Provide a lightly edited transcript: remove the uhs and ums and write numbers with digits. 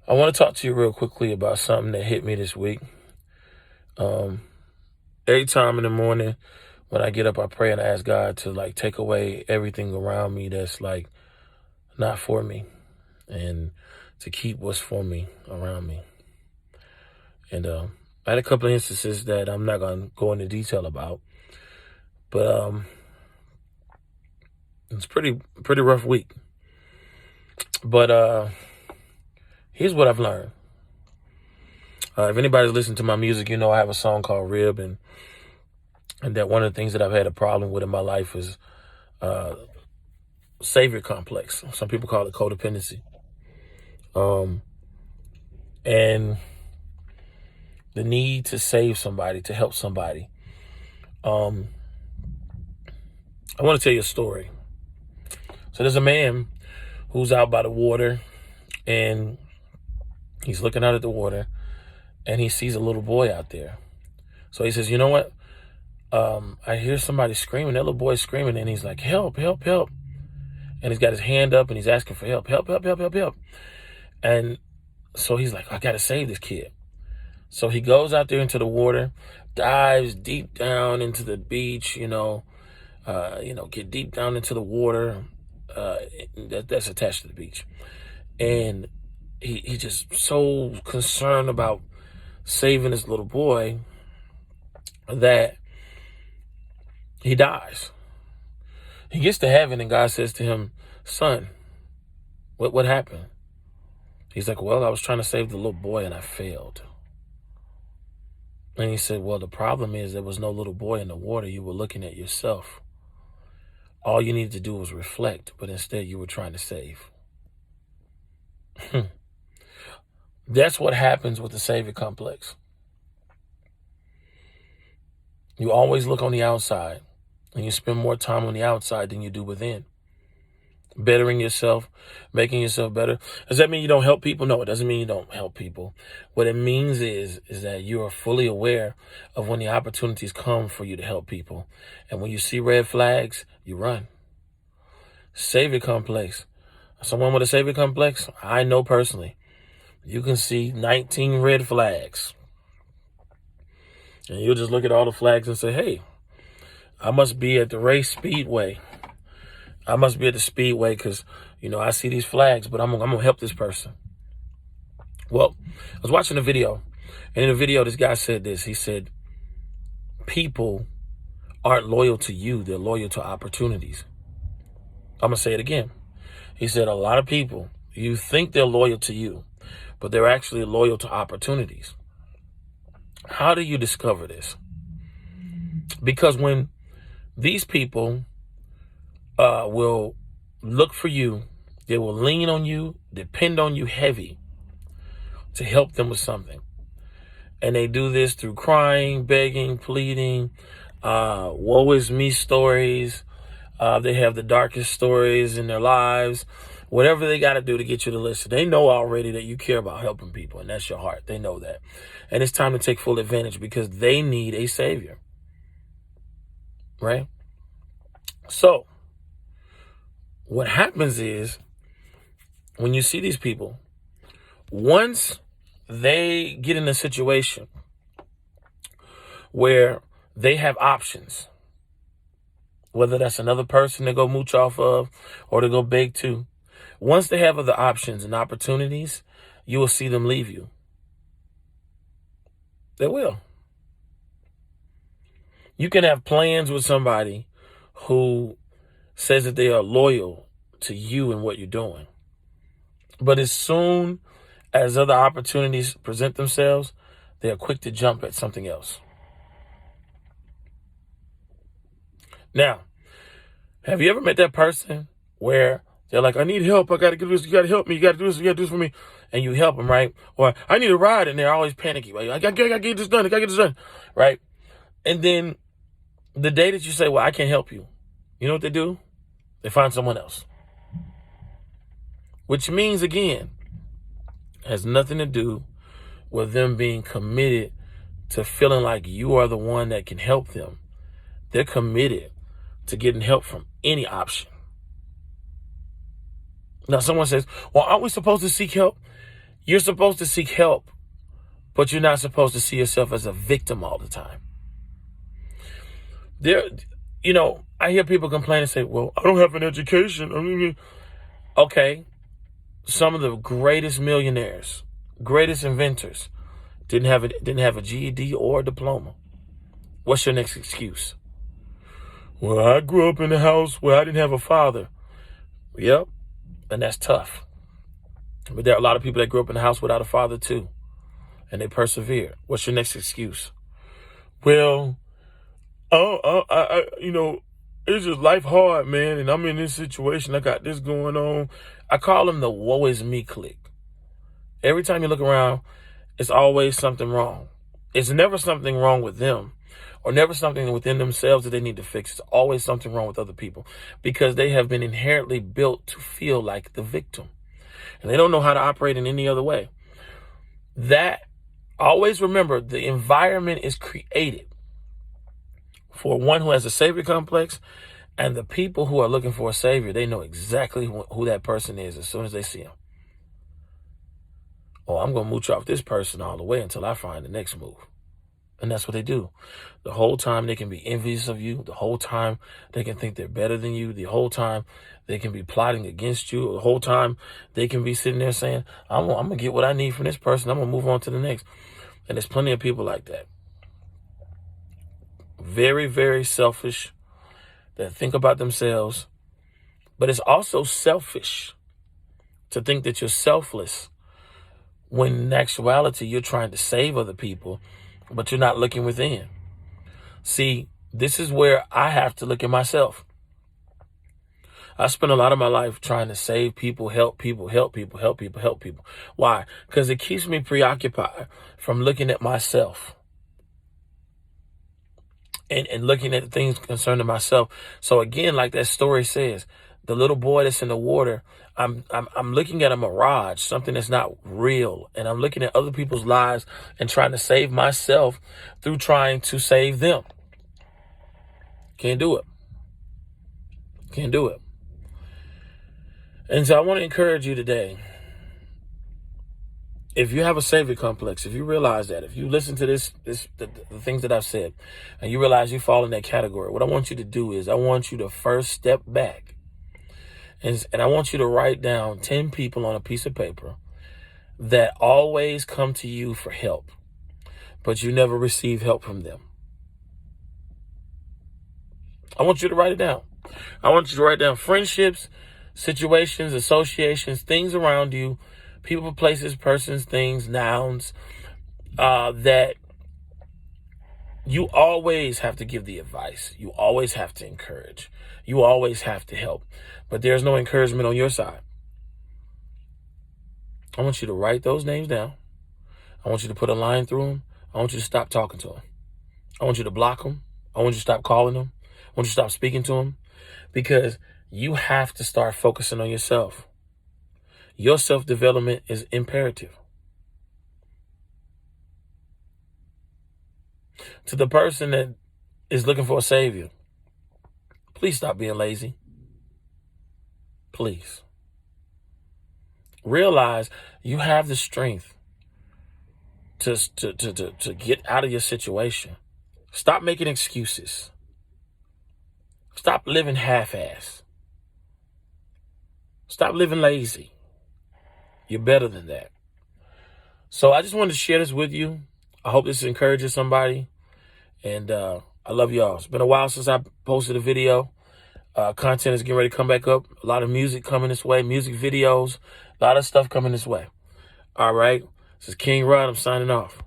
I want to talk to you real quickly about something that hit me this week. Um, every time in the morning when I get up, I pray and I ask God to take away everything around me that's not for me, and to keep what's for me around me. And I had a couple of instances that I'm not gonna go into detail about, but it's pretty rough week. But here's what I've learned. If anybody's listened to my music, you know I have a song called Rib, and that one of the things that I've had a problem with in my life is savior complex. Some people call it codependency. And the need to save somebody, to help somebody. I want to tell you a story. So there's a man who's out by the water, and he's looking out at the water, and he sees a little boy out there. So he says, you know what? I hear somebody screaming. That little boy's screaming, and he's like, help, help, help. And he's got his hand up, and he's asking for help, help, help, help, help, help. And so he's like, I got to save this kid. So he goes out there into the water, dives deep down into the beach, get deep down into the water that's attached to the beach. And he's just so concerned about saving this little boy that he dies. He gets to heaven, and God says to him, son, what happened? He's like, well, I was trying to save the little boy and I failed. And he said, well, the problem is there was no little boy in the water. You were looking at yourself. All you needed to do was reflect, but instead you were trying to save. That's what happens with the savior complex. You always look on the outside, and you spend more time on the outside than you do within. Bettering yourself, making yourself better. Does that mean you don't help people? No, it doesn't mean you don't help people. What it means is that you are fully aware of when the opportunities come for you to help people. And when you see red flags, you run. Savior complex. Someone with a savior complex, I know personally, you can see 19 red flags. And you'll just look at all the flags and say, hey, I must be at the race speedway. I must be at the speedway because, I see these flags, but I'm going to help this person. Well, I was watching a video, and in the video, this guy said this. He said, people aren't loyal to you. They're loyal to opportunities. I'm going to say it again. He said, a lot of people, you think they're loyal to you, but they're actually loyal to opportunities. How do you discover this? Because when these people will look for you, they will lean on you, depend on you heavy to help them with something. And they do this through crying, begging, pleading, woe is me stories. They have the darkest stories in their lives. Whatever they got to do to get you to listen. They know already that you care about helping people, and that's your heart. They know that. And it's time to take full advantage because they need a savior. Right? So, what happens is, when you see these people, once they get in a situation where they have options, whether that's another person to go mooch off of or to go beg to, once they have other options and opportunities, you will see them leave you. They will. You can have plans with somebody who says that they are loyal to you and what you're doing. But as soon as other opportunities present themselves, they are quick to jump at something else. Now, have you ever met that person where they're like, I need help. I got to do this. You got to help me. You got to do this. You got to do this for me. And you help them, right? Or I need a ride. And they're always panicky. Right? I got to get this done. I got to get this done. Right? And then the day that you say, well, I can't help you, you know what they do? They find someone else. Which means, again, has nothing to do with them being committed to feeling like you are the one that can help them. They're committed to getting help from any option. Now, someone says, well, aren't we supposed to seek help? You're supposed to seek help, but you're not supposed to see yourself as a victim all the time. I hear people complain and say, well, I don't have an education. Okay. Some of the greatest millionaires, greatest inventors didn't have a GED or a diploma. What's your next excuse? Well, I grew up in a house where I didn't have a father. Yep. And that's tough. But there are a lot of people that grew up in a house without a father too. And they persevere. What's your next excuse? Well, it's just life hard, man. And I'm in this situation. I got this going on. I call them the woe is me clique. Every time you look around, it's always something wrong. It's never something wrong with them or never something within themselves that they need to fix. It's always something wrong with other people because they have been inherently built to feel like the victim. And they don't know how to operate in any other way. Always remember, the environment is created for one who has a savior complex, and the people who are looking for a savior, they know exactly who that person is as soon as they see him. Oh, I'm going to mooch off this person all the way until I find the next move. And that's what they do. The whole time they can be envious of you. The whole time they can think they're better than you. The whole time they can be plotting against you. The whole time they can be sitting there saying, I'm going to get what I need from this person. I'm going to move on to the next. And there's plenty of people like that. Very, very selfish, that think about themselves. But it's also selfish to think that you're selfless when in actuality you're trying to save other people, but you're not looking within. See, this is where I have to look at myself. I spent a lot of my life trying to save people, help people, help people, help people, help people. Why? Because it keeps me preoccupied from looking at myself and looking at the things concerning myself. So again, like that story says, the little boy that's in the water, I'm looking at a mirage, something that's not real. And I'm looking at other people's lives and trying to save myself through trying to save them. Can't do it. Can't do it. And so I want to encourage you today. If you have a savior complex, if you realize that, if you listen to the things that I've said, and you realize you fall in that category, what I want you to do is I want you to first step back. And I want you to write down 10 people on a piece of paper that always come to you for help, but you never receive help from them. I want you to write it down. I want you to write down friendships, situations, associations, things around you, people, places, persons, things, nouns, that you always have to give the advice. You always have to encourage. You always have to help. But there's no encouragement on your side. I want you to write those names down. I want you to put a line through them. I want you to stop talking to them. I want you to block them. I want you to stop calling them. I want you to stop speaking to them. Because you have to start focusing on yourself. Your self-development is imperative. To the person that is looking for a savior, please stop being lazy. Please. Realize you have the strength to get out of your situation. Stop making excuses. Stop living half-ass. Stop living lazy. You're better than that. So I just wanted to share this with you. I hope this encourages somebody. And I love y'all. It's been a while since I posted a video. Content is getting ready to come back up. A lot of music coming this way. Music videos. A lot of stuff coming this way. All right. This is King Rod. I'm signing off.